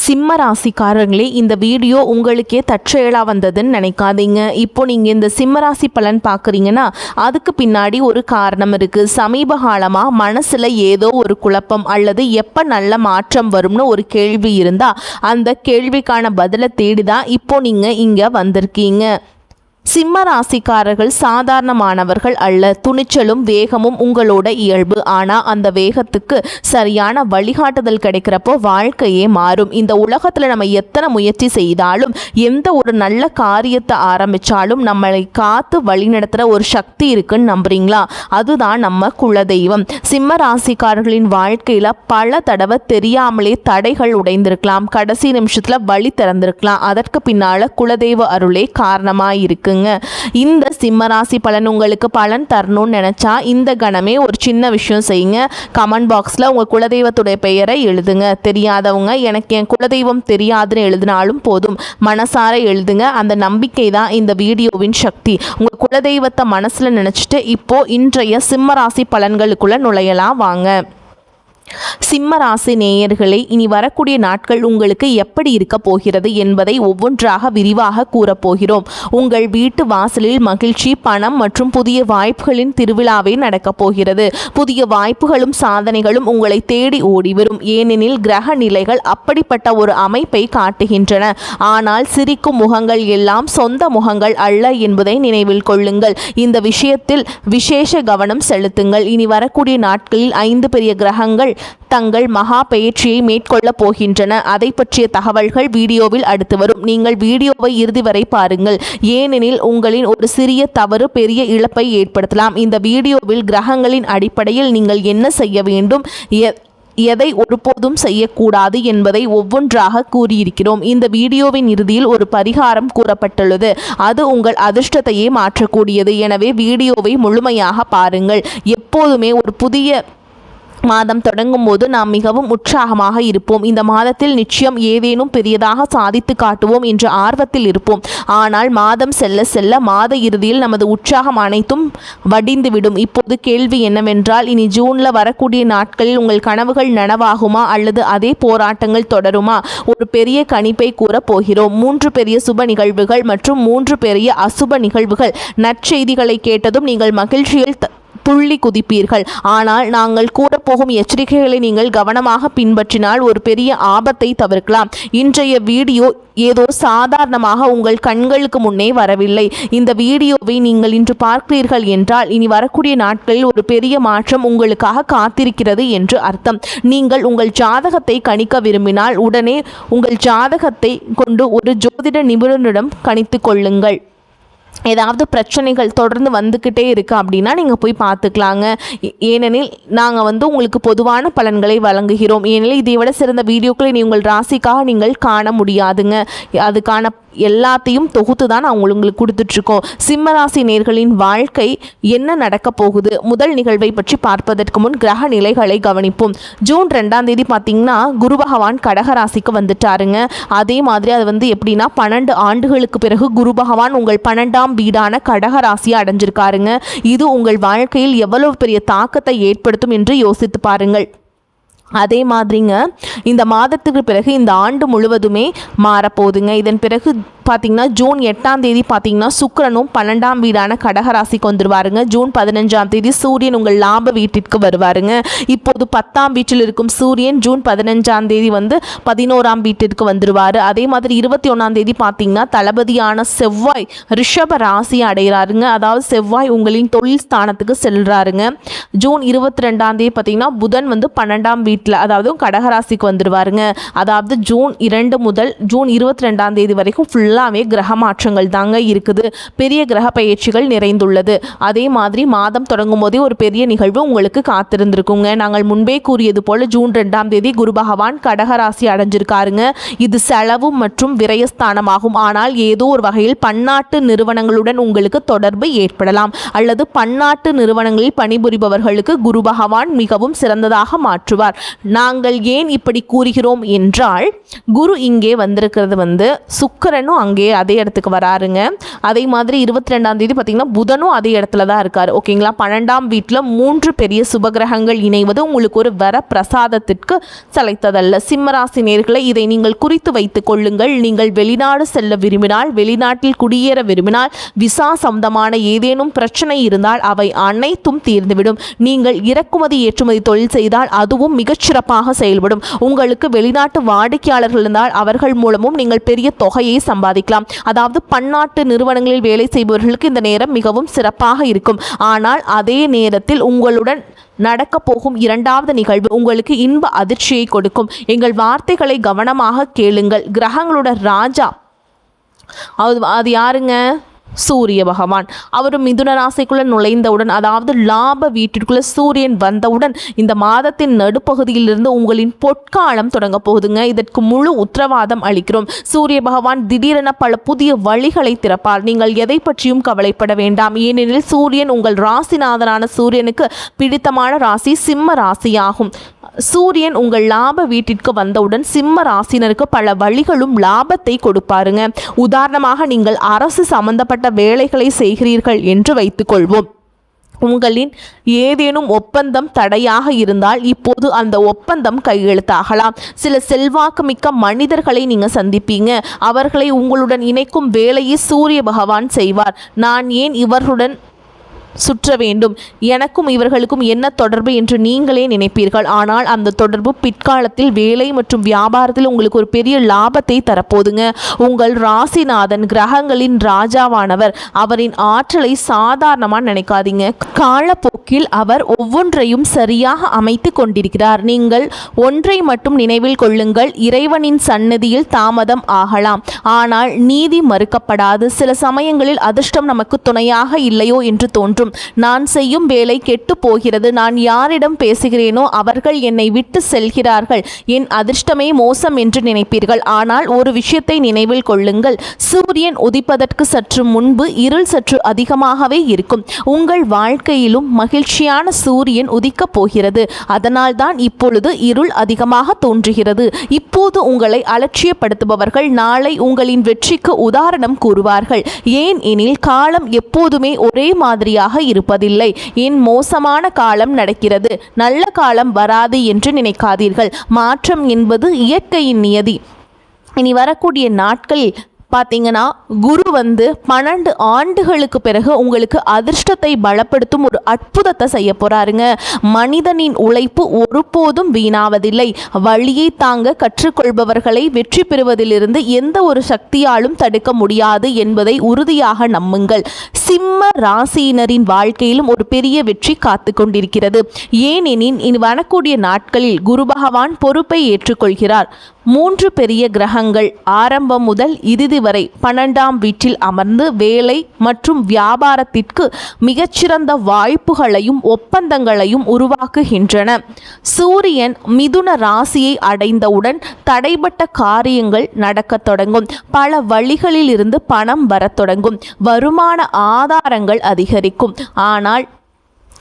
சிம்ம ராசிக்காரங்களே, இந்த வீடியோ உங்களுக்கே தற்செயலாக வந்ததுன்னு நினைக்காதீங்க. இப்போ நீங்கள் இந்த சிம்ம ராசி பலன் பார்க்குறீங்கன்னா அதுக்கு பின்னாடி ஒரு காரணம் இருக்குது. சமீப காலமாக மனசில் ஏதோ ஒரு குழப்பம் அல்லது எப்போ நல்ல மாற்றம் வரும்னு ஒரு கேள்வி இருந்தால் அந்த கேள்விக்கான பதிலை தேடி தான் இப்போ நீங்கள் இங்கே வந்திருக்கீங்க. சிம்ம ராசிக்காரர்கள் சாதாரணமானவர்கள் அல்ல. துணிச்சலும் வேகமும் உங்களோட இயல்பு. ஆனால் அந்த வேகத்துக்கு சரியான வழிகாட்டுதல் கிடைக்கிறப்போ வாழ்க்கையே மாறும். இந்த உலகத்தில் நம்ம எத்தனை முயற்சி செய்தாலும் எந்த ஒரு நல்ல காரியத்தை ஆரம்பித்தாலும் நம்மளை காத்து வழிநடத்துகிற ஒரு சக்தி இருக்குன்னு நம்புறீங்களா? அதுதான் நம்ம குலதெய்வம். சிம்ம ராசிக்காரர்களின் வாழ்க்கையில் பல தடவை தெரியாமலே தடைகள் உடைந்திருக்கலாம். கடைசி நிமிஷத்தில் வழி திறந்திருக்கலாம். அதற்கு பின்னால் குலதெய்வ அருளே காரணமாக இருக்குங்க. இந்த சிம்மராசி பலன் உங்களுக்கு பலன் தரணும்னு நினைச்சா இந்த கணமே ஒரு சின்ன விஷயம் செய்யுங்க. கமெண்ட் பாக்ஸில் உங்கள் குலதெய்வத்துடைய பெயரை எழுதுங்க. தெரியாதவங்க எனக்கு என் குலதெய்வம் தெரியாதுன்னு எழுதினாலும் போதும், மனசார எழுதுங்க. அந்த நம்பிக்கை தான் இந்த வீடியோவின் சக்தி. உங்கள் குலதெய்வத்தை மனசில் நினச்சிட்டு இப்போ இன்றைய சிம்மராசி பலன்களுக்குள்ள நுழையலாம் வாங்க. சிம்ம ராசி நேயர்களை, இனி வரக்கூடிய நாட்கள் உங்களுக்கு எப்படி இருக்க போகிறது என்பதை ஒவ்வொன்றாக விரிவாக கூறப்போகிறோம். உங்கள் வீட்டு வாசலில் மகிழ்ச்சி, பணம் மற்றும் புதிய வாய்ப்புகளின் திருவிழாவே நடக்கப் போகிறது. புதிய வாய்ப்புகளும் சாதனைகளும் உங்களை தேடி ஓடிவரும். ஏனெனில் கிரக நிலைகள் அப்படிப்பட்ட ஒரு அமைப்பை காட்டுகின்றன. ஆனால் சிரிக்கும் முகங்கள் எல்லாம் சொந்த முகங்கள் அல்ல என்பதை நினைவில் கொள்ளுங்கள். இந்த விஷயத்தில் விசேஷ கவனம் செலுத்துங்கள். இனி வரக்கூடிய நாட்களில் 5 பெரிய கிரகங்கள் தங்கள் மகா பெயர்ச்சியை மேற்கொள்ளப் போகின்றன. அதை பற்றிய தகவல்கள் வீடியோவில் அடுத்து வரும். நீங்கள் வீடியோவை இறுதி வரை பாருங்கள். ஏனெனில் உங்களின் ஒரு சிறிய தவறு பெரிய இழப்பை ஏற்படுத்தலாம். இந்த வீடியோவில் கிரகங்களின் அடிப்படையில் நீங்கள் என்ன செய்ய வேண்டும், எதை ஒருபோதும் செய்யக்கூடாது என்பதை ஒவ்வொன்றாக கூறியிருக்கிறோம். இந்த வீடியோவின் இறுதியில் ஒரு பரிகாரம் கூறப்பட்டுள்ளது. அது உங்கள் அதிர்ஷ்டத்தையே மாற்றக்கூடியது. எனவே வீடியோவை முழுமையாக பாருங்கள். எப்போதுமே ஒரு புதிய மாதம் தொடங்கும் போது நாம் மிகவும் உற்சாகமாக இருப்போம். இந்த மாதத்தில் நிச்சயம் ஏதேனும் பெரியதாக சாதித்து காட்டுவோம் என்ற ஆர்வத்தில் இருப்போம். ஆனால் மாதம் செல்ல செல்ல மாத இறுதியில் நமது உற்சாகம் அனைத்தும் வடிந்துவிடும். இப்போது கேள்வி என்னவென்றால், இனி ஜூனில் வரக்கூடிய நாட்களில் உங்கள் கனவுகள் நனவாகுமா அல்லது அதே போராட்டங்கள் தொடருமா? ஒரு பெரிய கணிப்பை கூறப் போகிறோம். 3 பெரிய சுப நிகழ்வுகள் மற்றும் 3 பெரிய அசுப நிகழ்வுகள். நற்செய்திகளை கேட்டதும் நீங்கள் மகிழ்ச்சியில் துள்ளி குதிப்பீர்கள். ஆனால் நாங்கள் கூறப்போகும் எச்சரிக்கைகளை நீங்கள் கவனமாக பின்பற்றினால் ஒரு பெரிய ஆபத்தை தவிர்க்கலாம். இன்றைய வீடியோ ஏதோ சாதாரணமாக உங்கள் கண்களுக்கு முன்னே வரவில்லை. இந்த வீடியோவை நீங்கள் இன்று பார்க்கிறீர்கள் என்றால் இனி வரக்கூடிய நாட்களில் ஒரு பெரிய மாற்றம் உங்களுக்காக காத்திருக்கிறது என்று அர்த்தம். நீங்கள் உங்கள் ஜாதகத்தை கணிக்க விரும்பினால் உடனே உங்கள் ஜாதகத்தை கொண்டு ஒரு ஜோதிட நிபுணரிடம் கணித்து கொள்ளுங்கள். ஏதாவது பிரச்சனைகள் தொடர்ந்து வந்துக்கிட்டே இருக்குது அப்படின்னா நீங்கள் போய் பார்த்துக்கலாங்க. ஏனெனில் நாங்கள் உங்களுக்கு பொதுவான பலன்களை வழங்குகிறோம். ஏனெனில் இதை விட சிறந்த வீடியோக்களை உங்கள் ராசிக்காக நீங்கள் காண முடியாதுங்க. அதுக்கான எல்லாத்தையும் தொகுத்து தான் நான் உங்களுக்கு கொடுத்துட்ருக்கோம். சிம்மராசி நேயர்களின் வாழ்க்கை என்ன நடக்க போகுது? முதல் நிகழ்வை பற்றி பார்ப்பதற்கு முன் கிரக நிலைகளை கவனிப்போம். ஜூன் 2ஆம் தேதி பார்த்தீங்கன்னா குரு பகவான் கடகராசிக்கு வந்துட்டாருங்க. அதே மாதிரி அது எப்படின்னா 12 ஆண்டுகளுக்கு பிறகு குரு பகவான் உங்கள் 12ஆம் வீடான கடகராசியை அடைஞ்சிருக்காருங்க. இது உங்கள் வாழ்க்கையில் எவ்வளவு பெரிய தாக்கத்தை ஏற்படுத்தும் என்று யோசித்து பாருங்கள். அதே மாதிரிங்க இந்த மாதத்துக்கு பிறகு இந்த ஆண்டு முழுவதுமே மாறப்போகுதுங்க. இதன் பிறகு பார்த்திங்கன்னா ஜூன் 8ஆம் தேதி பார்த்திங்கன்னா சுக்கிரனும் 12ஆம் வீடான கடகராசிக்கு வந்துடுவாருங்க. ஜூன் 15ஆம் தேதி சூரியன் உங்கள் லாப வீட்டிற்கு வருவாருங்க. இப்போது 10ஆம் வீட்டில் இருக்கும் சூரியன் ஜூன் 15ஆம் தேதி 11ஆம் வீட்டிற்கு வந்துடுவார். அதே மாதிரி 21ஆம் தேதி பார்த்திங்கன்னா தளபதியான செவ்வாய் ரிஷப ராசியை அடைகிறாருங்க. அதாவது செவ்வாய் உங்களின் தொழில் ஸ்தானத்துக்கு செல்கிறாருங்க. ஜூன் 22ஆம் தேதி பார்த்திங்கன்னா புதன் 12ஆம் வீட்டில் அதாவது கடகராசிக்கு வந்துடுவாருங்க. அதாவது ஜூன் 2 முதல் ஜூன் 22ஆம் தேதி வரைக்கும் ஃபுல்லாக கிரக மாற்றங்கள் தாங்க இருக்குது. பெரிய கிரக பயிற்சிகள் நிறைந்துள்ளது. அதே மாதிரி மாதம் தொடங்கும் போதே ஒரு பெரிய நிகழ்வு உங்களுக்கு காத்திருந்திருக்குங்க. நாங்கள் முன்பே கூறியது போல ஜூன் 2ஆம் தேதி குரு பகவான் கடகராசி அடைஞ்சிருக்காருங்க. இது செலவு மற்றும் விரயஸ்தானமாகும். ஆனால் ஏதோ ஒரு வகையில் பன்னாட்டு நிறுவனங்களுடன் உங்களுக்கு தொடர்பு ஏற்படலாம் அல்லது பன்னாட்டு நிறுவனங்களில் பணிபுரிபவர்களுக்கு குரு பகவான் மிகவும் சிறந்ததாக மாற்றுவார். நாங்கள் ஏன் இப்படி கூறுகிறோம் என்றால், குரு இங்கே வந்திருக்கிறது சுக்கிரனும் அங்கேயே அதே இடத்துக்கு வராருங்க. அதே மாதிரி 22ஆம் தேதி பார்த்திங்கன்னா புதனும் அதே இடத்துல தான் இருக்கார். ஓகேங்களா. 12ஆம் வீட்டில் 3 பெரிய சுபகிரகங்கள் இணைவது உங்களுக்கு ஒரு வர பிரசாதத்திற்கு சளைத்ததல்ல. சிம்மராசி நேயர்களே, இதை நீங்கள் குறித்து வைத்துக் கொள்ளுங்கள். நீங்கள் வெளிநாடு செல்ல விரும்பினால், வெளிநாட்டில் குடியேற விரும்பினால், விசா சம்பந்தமான ஏதேனும் பிரச்சனை இருந்தால் அவை அனைத்தும் தீர்ந்துவிடும். நீங்கள் இறக்குமதி ஏற்றுமதி தொழில் செய்தால் அதுவும் மிகச்சிறப்பாக செயல்படும். உங்களுக்கு வெளிநாட்டு வாடிக்கையாளர்கள் இருந்தால் அவர்கள் மூலமும் நீங்கள் பெரிய தொகையை சம்பாதிக்கலாம். அதாவது பன்னாட்டு நிறுவனங்களில் வேலை செய்பவர்களுக்கு இந்த நேரம் மிகவும் சிறப்பாக இருக்கும். ஆனால் அதே நேரத்தில் உங்களுடன் நடக்க போகும் 2வது நிகழ்வு உங்களுக்கு இன்ப அதிர்ச்சியை கொடுக்கும். எங்கள் வார்த்தைகளை கவனமாக கேளுங்கள். கிரகங்களோட ராஜா அது யாருங்க? சூரிய பகவான். அவர் மிதுன ராசிக்குள்ள நுழைந்தவுடன், அதாவது லாப வீட்டிற்குள்ள சூரியன் வந்தவுடன் இந்த மாதத்தின் நடுப்பகுதியிலிருந்து உங்களின் பொற்காலம் தொடங்க போகுதுங்க. இதற்கு முழு உத்தரவாதம் அளிக்கிறோம். சூரிய பகவான் திடீரென பல புதிய வழிகளை திறப்பார். நீங்கள் எதை பற்றியும் கவலைப்பட வேண்டாம். ஏனெனில் சூரியன் உங்கள் ராசிநாதனான சூரியனுக்கு பிடித்தமான ராசி சிம்ம ராசியாகும். சூரியன் உங்கள் லாப வீட்டிற்கு வந்தவுடன் சிம்ம ராசினருக்கு பல வழிகளும் லாபத்தை கொடுப்பாருங்க. உதாரணமாக, நீங்கள் அரசு சம்பந்தப்பட்ட வேலைகளை செய்கிறீர்கள் என்று வைத்துக்கொள்வோம். உங்களின் ஏதேனும் ஒப்பந்தம் தடையாக இருந்தால் இப்போது அந்த ஒப்பந்தம் கையெழுத்தாகலாம். சில செல்வாக்கு மிக்க மனிதர்களை நீங்கள் சந்திப்பீங்க. அவர்களை உங்களுடன் இணைக்கும் வேலையை சூரிய பகவான் செய்வார். நான் ஏன் இவர்களுடன் சுற்ற வேண்டும், எனக்கும் இவர்களுக்கும் என்ன தொடர்பு என்று நீங்களே நினைப்பீர்கள். ஆனால் அந்த தொடர்பு பிற்காலத்தில் வேலை மற்றும் வியாபாரத்தில் உங்களுக்கு ஒரு பெரிய லாபத்தை தரப்போதுங்க. உங்கள் ராசிநாதன் கிரகங்களின் ராஜாவானவர். அவரின் ஆற்றலை சாதாரணமாக நினைக்காதீங்க. காலப்போக்கில் அவர் ஒவ்வொன்றையும் சரியாக அமைத்து கொண்டிருக்கிறார். நீங்கள் ஒன்றை மட்டும் நினைவில் கொள்ளுங்கள், இறைவனின் சன்னதியில் தாமதம் ஆகலாம், ஆனால் நீதி மறுக்கப்படாது. சில சமயங்களில் அதிர்ஷ்டம் நமக்கு துணையாக இல்லையோ என்று தோன்றும். நான் செய்யும் வேலை கெட்டு போகிறது, நான் யாரிடம் பேசுகிறேனோ அவர்கள் என்னை விட்டு செல்கிறார்கள், என் அதிர்ஷ்டமே மோசம் என்று நினைப்பீர்கள். ஆனால் ஒரு விஷயத்தை நினைவில் கொள்ளுங்கள், சூரியன் உதிப்பதற்கு சற்று முன்பு இருள் சற்று அதிகமாகவே இருக்கும். உங்கள் வாழ்க்கையிலும் மகிழ்ச்சியான சூரியன் உதிக்கப் போகிறது. அதனால்தான் இப்பொழுது இருள் அதிகமாக தோன்றுகிறது. இப்போது உங்களை அலட்சியப்படுத்துபவர்கள் நாளை உங்களின் வெற்றிக்கு உதாரணம் கூறுவார்கள். ஏன் எனில் காலம் எப்போதுமே ஒரே மாதிரியாக இருப்பதில்லை. என் மோசமான காலம் நடக்கிறது, நல்ல காலம் வராது என்று நினைக்காதீர்கள். மாற்றம் என்பது இயற்கையின் நியதி. இனி வரக்கூடிய நாட்களில் பார்த்தீங்கன்னா குரு 12 ஆண்டுகளுக்கு பிறகு உங்களுக்கு அதிர்ஷ்டத்தை பலப்படுத்தும் ஒரு அற்புதத்தை செய்ய போறாருங்க. மனிதனின் உழைப்பு ஒருபோதும் வீணாவதில்லை. வழியை தாங்க கற்றுக்கொள்பவர்களை வெற்றி பெறுவதிலிருந்து எந்த ஒரு சக்தியாலும் தடுக்க முடியாது என்பதை உறுதியாக நம்புங்கள். சிம்ம ராசியினரின் வாழ்க்கையிலும் ஒரு பெரிய வெற்றி காத்து கொண்டிருக்கிறது. ஏனெனில் இனி வரக்கூடிய நாட்களில் குரு பகவான் பொறுப்பை ஏற்றுக்கொள்கிறார். 3 பெரிய கிரகங்கள் ஆரம்பம் முதல் இறுதி வரை 12ஆம் வீட்டில் அமர்ந்து வேலை மற்றும் வியாபாரத்திற்கு மிகச்சிறந்த வாய்ப்புகளையும் ஒப்பந்தங்களையும் உருவாக்குகின்றன. சூரியன் மிதுன ராசியை அடைந்தவுடன் தடைபட்ட காரியங்கள் நடக்கத் தொடங்கும். பல வழிகளில் இருந்து பணம் வரத் தொடங்கும். வருமான ஆதாரங்கள் அதிகரிக்கும். ஆனால்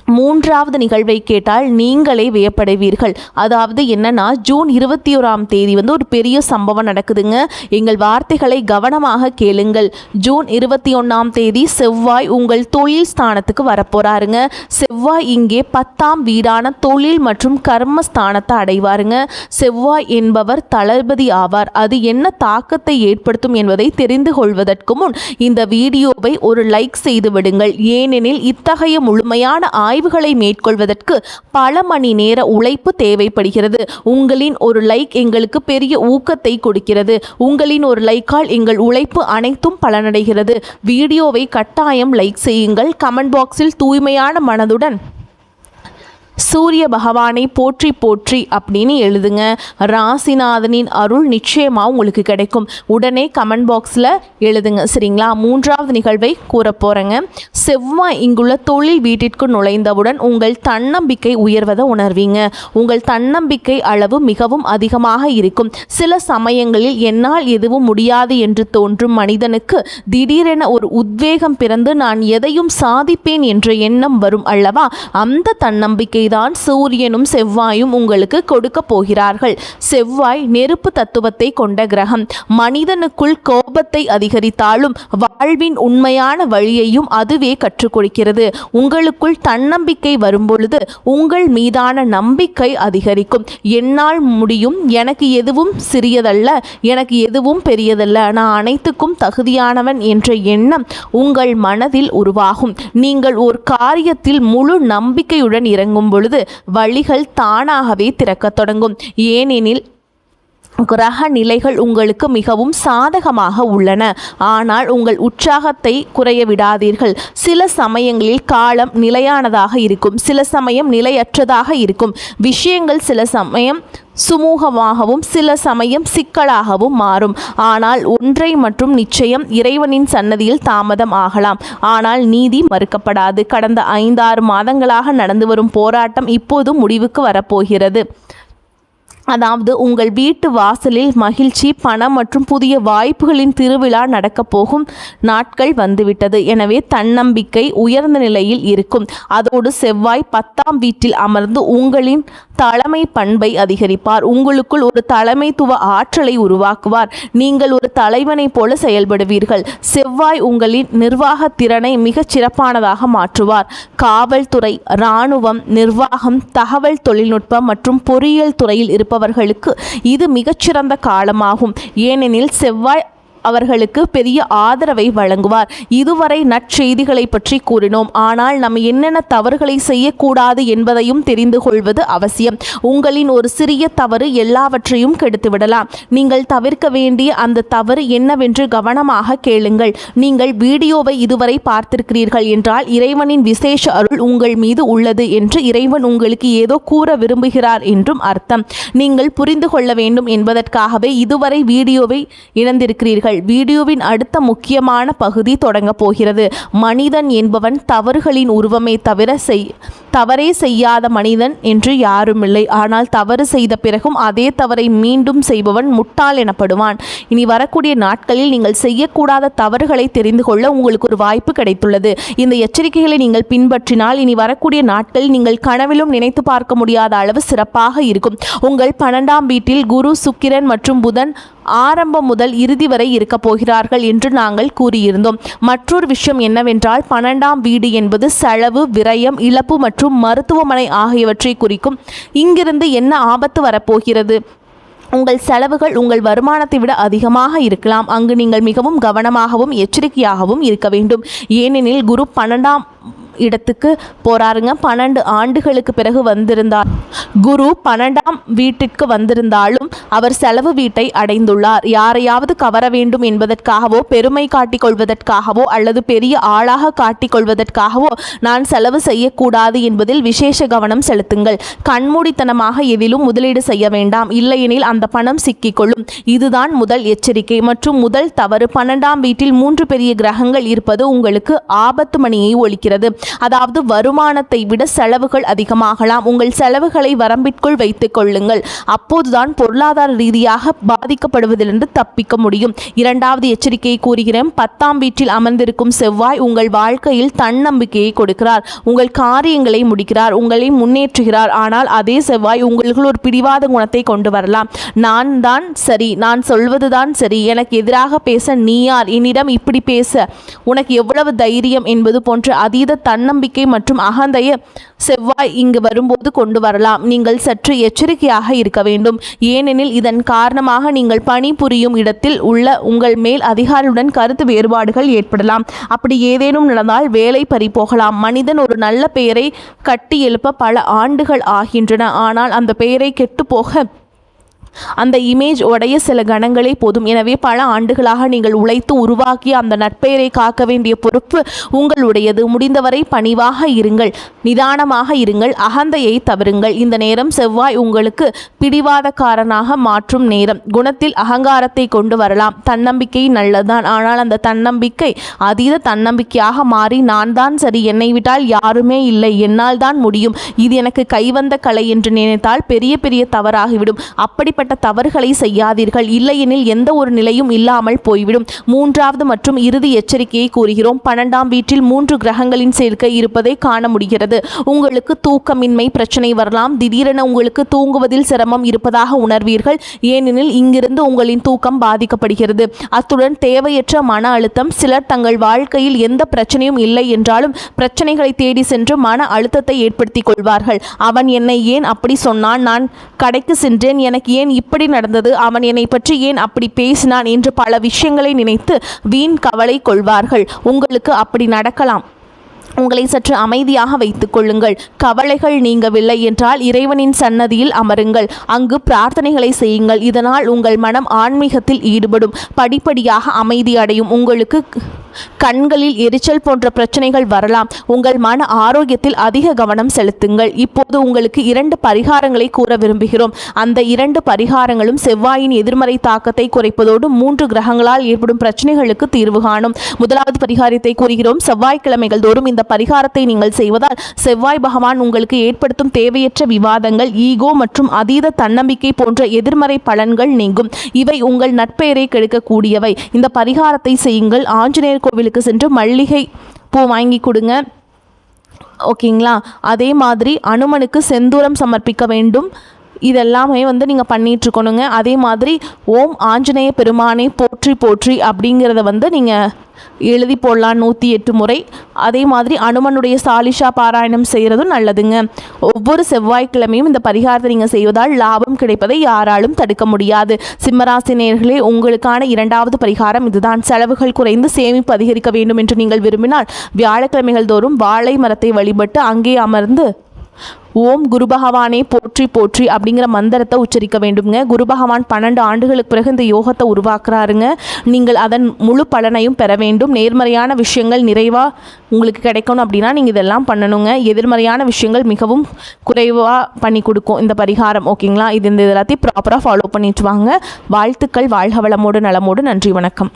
3வது நிகழ்வை கேட்டால் நீங்களே வியப்படைவீர்கள். அதாவது என்னன்னா, ஜூன் 21ஆம் தேதி ஒரு பெரிய சம்பவம் நடக்குதுங்க. எங்கள் வார்த்தைகளை கவனமாக கேளுங்கள். ஜூன் 21ஆம் தேதி செவ்வாய் உங்கள் தொழில் ஸ்தானத்துக்கு வரப்போறாருங்க. செவ்வாய் இங்கே 10ஆம் வீடான தொழில் மற்றும் கர்ம ஸ்தானத்தை அடைவாருங்க. செவ்வாய் என்பவர் தளபதி ஆவார். அது என்ன தாக்கத்தை ஏற்படுத்தும் என்பதை தெரிந்து கொள்வதற்கு முன் இந்த வீடியோவை ஒரு லைக் செய்து விடுங்கள். ஏனெனில் இத்தகைய முழுமையான ஆய்வுகளை மேற்கொள்வதற்கு பல மணி நேர உழைப்பு தேவைப்படுகிறது. உங்களின் ஒரு லைக் எங்களுக்கு பெரிய ஊக்கத்தை கொடுக்கிறது. உங்களின் ஒரு லைக்கால் எங்கள் உழைப்பு அனைத்தும் பலனடைகிறது. வீடியோவை கட்டாயம் லைக் செய்யுங்கள். கமெண்ட் பாக்ஸில் தூய்மையான மனதுடன் சூரிய பகவானை போற்றி போற்றி அப்படின்னு எழுதுங்க. ராசிநாதனின் அருள் நிச்சயமாக உங்களுக்கு கிடைக்கும். உடனே கமெண்ட் பாக்ஸில் எழுதுங்க, சரிங்களா? 3வது நிகழ்வை கூற போகிறேங்க. செவ்வாய் இங்குள்ள தொழில் வீட்டிற்கு நுழைந்தவுடன் உங்கள் தன்னம்பிக்கை உயர்வதை உணர்வீங்க. உங்கள் தன்னம்பிக்கை அளவு மிகவும் அதிகமாக இருக்கும். சில சமயங்களில் என்னால் எதுவும் முடியாது என்று தோன்றும் மனிதனுக்கு திடீரென ஒரு உத்வேகம் பிறந்து நான் எதையும் சாதிப்பேன் என்ற எண்ணம் வரும் அல்லவா? அந்த தன்னம்பிக்கை தான் சூரியனும் செவ்வாயும் உங்களுக்கு கொடுக்க போகிறார்கள். செவ்வாய் நெருப்பு தத்துவத்தை கொண்ட கிரகம். மனிதனுக்குள் கோபத்தை அதிகரித்தாலும் வாழ்வின் உண்மையான வழியையும் அதுவே கற்றுக் கொடுக்கிறது. உங்களுக்குள் தன்னம்பிக்கை வரும்பொழுது உங்கள் மீதான நம்பிக்கை அதிகரிக்கும். என்னால் முடியும், எனக்கு எதுவும் சிறியதல்ல, எனக்கு எதுவும் பெரியதல்ல, நான் அனைத்துக்கும் தகுதியானவன் என்ற எண்ணம் உங்கள் மனதில் உருவாகும். நீங்கள் ஒரு காரியத்தில் முழு நம்பிக்கையுடன் இறங்கும் பொழுது வழிகள் தானாகவே திறக்கத் தொடங்கும். ஏனெனில் கிரக நிலைகள் உங்களுக்கு மிகவும் சாதகமாக உள்ளன. ஆனால் உங்கள் உற்சாகத்தை குறைய விடாதீர்கள். சில சமயங்களில் காலம் நிலையானதாக இருக்கும், சில சமயம் நிலையற்றதாக இருக்கும். விஷயங்கள் சில சமயம் சுமூகமாகவும் சில சமயம் சிக்கலாகவும் மாறும். ஆனால் ஒன்றை மற்றும் நிச்சயம், இறைவனின் சன்னதியில் தாமதம் ஆகலாம், ஆனால் நீதி மறுக்கப்படாது. கடந்த 5-6 மாதங்களாக நடந்து வரும் போராட்டம் இப்போது முடிவுக்கு வரப்போகிறது. அதாவது உங்கள் வீட்டு வாசலில் மகிழ்ச்சி, பணம் மற்றும் புதிய வாய்ப்புகளின் திருவிழா நடக்கப் போகும் நாட்கள் வந்துவிட்டது. எனவே தன்னம்பிக்கை உயர்ந்த நிலையில் இருக்கும். அதோடு செவ்வாய் 10ஆம் வீட்டில் அமர்ந்து உங்களின் தலைமை பண்பை அதிகரிப்பார். உங்களுக்குள் ஒரு தலைமைத்துவ ஆற்றலை உருவாக்குவார். நீங்கள் ஒரு தலைவனைப் போல செயல்படுவீர்கள். செவ்வாய் உங்களின் நிர்வாக திறனை மிகச் சிறப்பானதாக மாற்றுவார். காவல்துறை, இராணுவம், நிர்வாகம், தகவல் தொழில்நுட்பம் மற்றும் பொறியியல் துறையில் இருப்பவர்களுக்கு இது மிகச்சிறந்த காலமாகும். ஏனெனில் செவ்வாய் அவர்களுக்கு பெரிய ஆதரவை வழங்குவார். இதுவரை நற்செய்திகளை பற்றி கூறினோம், ஆனால் நம்ம என்னென்ன தவறுகளை செய்யக்கூடாது என்பதையும் தெரிந்து கொள்வது அவசியம். உங்களின் ஒரு சிறிய தவறு எல்லாவற்றையும் கெடுத்துவிடலாம். நீங்கள் தவிர்க்க வேண்டிய அந்த தவறு என்னவென்று கவனமாக கேளுங்கள். நீங்கள் வீடியோவை இதுவரை பார்த்திருக்கிறீர்கள் என்றால் இறைவனின் விசேஷ அருள் உங்கள் மீது உள்ளது என்று இறைவன் உங்களுக்கு ஏதோ கூற விரும்புகிறார் என்றும் அர்த்தம். நீங்கள் புரிந்து கொள்ள வேண்டும் என்பதற்காகவே இதுவரை வீடியோவை இழந்திருக்கிறீர்கள். வீடியோவின் அடுத்த முக்கியமான பகுதி தொடங்க போகிறது. மனிதன் என்பவன் தவறுகளின் உருவமே தவிர தவறே செய்யாத மனிதன் என்று யாருமில்லை. ஆனால் தவறு செய்த பிறகும் அதே தவறை மீண்டும் செய்பவன் முட்டாள் எனப்படுவான். இனி வரக்கூடிய நாட்களில் நீங்கள் செய்யக்கூடாத தவறுகளை தெரிந்து கொள்ள உங்களுக்கு ஒரு வாய்ப்பு கிடைத்துள்ளது. இந்த எச்சரிக்கைகளை நீங்கள் பின்பற்றினால் இனி வரக்கூடிய நாட்களில் நீங்கள் கனவிலும் நினைத்து பார்க்க முடியாத அளவு சிறப்பாக இருக்கும். உங்கள் 12ஆம் வீட்டில் குரு, சுக்கிரன் மற்றும் புதன் ஆரம்பம் முதல் இறுதி வரை இருக்கப் போகிறார்கள் என்று நாங்கள் கூறியிருந்தோம். மற்றொரு விஷயம் என்னவென்றால் 12ஆம் வீடு என்பது செலவு, விரயம், இழப்பு மற்றும் மருத்துவமனை ஆகியவற்றை குறிக்கும். இங்கிருந்து என்ன ஆபத்து வரப்போகிறது? உங்கள் செலவுகள் உங்கள் வருமானத்தை விட அதிகமாக இருக்கலாம். அங்கு நீங்கள் மிகவும் கவனமாகவும் எச்சரிக்கையாகவும் இருக்க வேண்டும். ஏனெனில் குரு 12ஆம் இடத்துக்கு போறாருங்க. 12 ஆண்டுகளுக்கு பிறகு வந்திருந்தார். குரு 12ஆம் வீட்டிற்கு வந்திருந்தாலும் அவர் செலவு வீட்டை அடைந்துள்ளார். யாரையாவது கவர வேண்டும் என்பதற்காகவோ, பெருமை காட்டிக் கொள்வதற்காகவோ அல்லது பெரிய ஆளாக காட்டிக் கொள்வதற்காகவோ நான் செலவு செய்யக்கூடாது என்பதில் விசேஷ கவனம் செலுத்துங்கள். கண்மூடித்தனமாக எதிலும் முதலீடு செய்ய வேண்டாம், இல்லையெனில் அந்த பணம் சிக்கிக்கொள்ளும். இதுதான் முதல் எச்சரிக்கை மற்றும் முதல் தவறு. 12ஆம் வீட்டில் 3 பெரிய கிரகங்கள் இருப்பது உங்களுக்கு ஆபத்து மணியை ஒலிக்கிறது. அதாவது வருமானத்தை விட செலவுகள் அதிகமாகலாம். உங்கள் செலவுகளை வரம்பிற்குள் வைத்துக் கொள்ளுங்கள். அப்போதுதான் பொருளாதார ரீதியாக பாதிக்கப்படுவதிலிருந்து தப்பிக்க முடியும். 2வது எச்சரிக்கையை கூறுகிறேன். 10ஆம் வீட்டில் அமர்ந்திருக்கும் செவ்வாய் உங்கள் வாழ்க்கையில் தன்னம்பிக்கையை கொடுக்கிறார். உங்கள் காரியங்களை முடிக்கிறார், உங்களை முன்னேற்றுகிறார். ஆனால் அதே செவ்வாய் உங்களுக்குள் ஒரு பிடிவாத குணத்தை கொண்டு வரலாம். நான் தான் சரி, நான் சொல்வதுதான் சரி, எனக்கு எதிராக பேச நீ யார், என்னிடம் இப்படி பேச உனக்கு எவ்வளவு தைரியம் என்பது போன்ற அதீத தன்னம்பிக்கை மற்றும் அகந்தைய செவ்வாய் இங்கு வரும்போது கொண்டு வரலாம். நீங்கள் சற்று எச்சரிக்கையாக இருக்க வேண்டும். ஏனெனில் இதன் காரணமாக நீங்கள் பணிபுரியும் இடத்தில் உள்ள உங்கள் மேல் அதிகாரியுடன் கருத்து வேறுபாடுகள் ஏற்படலாம். அப்படி ஏதேனும் நடந்தால் வேலை பறிபோகலாம். மனிதன் ஒரு நல்ல பெயரை கட்டி எழுப்ப பல ஆண்டுகள் ஆகின்றன. ஆனால் அந்த பெயரை கெட்டுப்போக அந்த இமேஜ் உடைய சில கணங்களே போதும். எனவே பல ஆண்டுகளாக நீங்கள் உழைத்து உருவாக்கிய அந்த நற்பெயரை காக்க வேண்டிய பொறுப்பு உங்களுடையது. முடிந்தவரை பணிவாக இருங்கள், நிதானமாக இருங்கள், அகந்தையை தவிருங்கள். இந்த நேரம் செவ்வாய் உங்களுக்கு பிடிவாதக்காரனாக மாற்றும் நேரம். குணத்தில் அகங்காரத்தை கொண்டு வரலாம். தன்னம்பிக்கை நல்லதுதான், ஆனால் அந்த தன்னம்பிக்கை அதீத தன்னம்பிக்கையாக மாறி நான் தான் சரி, என்னை விட்டால் யாருமே இல்லை, என்னால் தான் முடியும், இது எனக்கு கைவந்த கலை என்று நினைத்தால் பெரிய பெரிய தவறாகிவிடும். அப்படிப்பட்ட இப்படிப்பட்ட தவறுகளை செய்யாதீர்கள், இல்லையெனில் எந்த ஒரு நிலையும் இல்லாமல் போய்விடும். மூன்றாவது மற்றும் இறுதி எச்சரிக்கையை கூறுகிறோம். 12ஆம் வீட்டில் 3 கிரகங்களின் சேர்க்கை இருப்பதை காண முடிகிறது. உங்களுக்கு தூக்கமின்மை பிரச்சனை வரலாம். திடீரென உங்களுக்கு தூங்குவதில் சிரமம் இருப்பதாக உணர்வீர்கள். ஏனெனில் இங்கிருந்து உங்களின் தூக்கம் பாதிக்கப்படுகிறது. அத்துடன் தேவையற்ற மன அழுத்தம். சிலர் தங்கள் வாழ்க்கையில் எந்த பிரச்சனையும் இல்லை என்றாலும் பிரச்சனைகளை தேடி சென்று மன அழுத்தத்தை ஏற்படுத்திக் கொள்வார்கள். அவன் என்னை ஏன் அப்படி சொன்னான், நான் கடைக்கு சென்றேன், எனக்கு ஏன் இப்படி நடந்தது, அவன் என்னை பற்றி ஏன் அப்படி பேசினான் என்று பல விஷயங்களை நினைத்து வீண் கவலை கொள்வார்கள். உங்களுக்கு அப்படி நடக்கலாம். உங்களை சற்று அமைதியாக வைத்துக் கொள்ளுங்கள். கவலைகள் நீங்கவில்லை என்றால் இறைவனின் சன்னதியில் அமருங்கள். அங்கு பிரார்த்தனைகளை செய்யுங்கள். இதனால் உங்கள் மனம் ஆன்மீகத்தில் ஈடுபடும். படிப்படியாக அமைதி அடையும். உங்களுக்கு கண்களில் எரிச்சல் போன்ற பிரச்சனைகள் வரலாம். உங்கள் மன ஆரோக்கியத்தில் அதிக கவனம் செலுத்துங்கள். இப்போது உங்களுக்கு 2 பரிகாரங்களை கூற விரும்புகிறோம். அந்த 2 பரிகாரங்களும் செவ்வாயின் எதிர்மறை தாக்கத்தை குறைப்பதோடு 3 கிரகங்களால் ஏற்படும் பிரச்சனைகளுக்கு தீர்வு காணும். முதலாவது பரிகாரத்தை கூறுகிறோம். செவ்வாய்க்கிழமைகள் தோறும் இந்த பரிகாரத்தை நீங்கள் செய்வதால் செவ்வாய் பகவான் உங்களுக்கு ஏற்படுத்தும் தேவையற்ற விவாதங்கள், ஈகோ மற்றும் அதீத தன்னம்பிக்கை போன்ற எதிர்மறை பலன்கள் நீங்கும். இவை உங்கள் நட்பெயரை கெடுக்கக்கூடியவை. இந்த பரிகாரத்தை செய்யுங்கள். ஆஞ்சநேயர் கோவிலுக்கு சென்று மல்லிகை பூ வாங்கி கொடுங்க. ஓகேங்களா? அதே மாதிரி அனுமனுக்கு செந்தூரம் சமர்ப்பிக்க வேண்டும். இதெல்லாமே நீங்கள் பண்ணிகிட்ருக்கணுங்க. அதே மாதிரி ஓம் ஆஞ்சநேய பெருமானே போற்றி போற்றி அப்படிங்கிறத நீங்கள் எழுதி போடலாம் 108 முறை. அதே மாதிரி அனுமனுடைய சாலிஷா பாராயணம் செய்கிறதும் நல்லதுங்க. ஒவ்வொரு செவ்வாய்க்கிழமையும் இந்த பரிகாரத்தை நீங்கள் செய்வதால் லாபம் கிடைப்பதை யாராலும் தடுக்க முடியாது. சிம்மராசி நேயர்களே, உங்களுக்கான 2வது பரிகாரம் இதுதான். செலவுகள் குறைந்து சேமிப்பு அதிகரிக்க வேண்டும் என்று நீங்கள் விரும்பினால் வியாழக்கிழமைகள் தோறும் வாழை மரத்தை வழிபட்டு அங்கே அமர்ந்து ஓம் குரு பகவானே போற்றி போற்றி அப்படிங்கிற மந்திரத்தை உச்சரிக்க வேண்டுங்க. குரு பகவான் 12 ஆண்டுகளுக்கு பிறகு இந்த யோகத்தை உருவாக்குறாருங்க. நீங்கள் அதன் முழு பலனையும் பெற வேண்டும். நேர்மறையான விஷயங்கள் நிறைவாக உங்களுக்கு கிடைக்கணும் அப்படின்னா நீங்கள் இதெல்லாம் பண்ணணுங்க. எதிர்மறையான விஷயங்கள் மிகவும் குறைவாக பண்ணி கொடுக்கும் இந்த பரிகாரம். ஓகேங்களா? இது எல்லாத்தையும் ப்ராப்பராக ஃபாலோ பண்ணிட்டு வாங்க. வாழ்த்துக்கள். வாழ்க வளமோடு நலமோடு. நன்றி, வணக்கம்.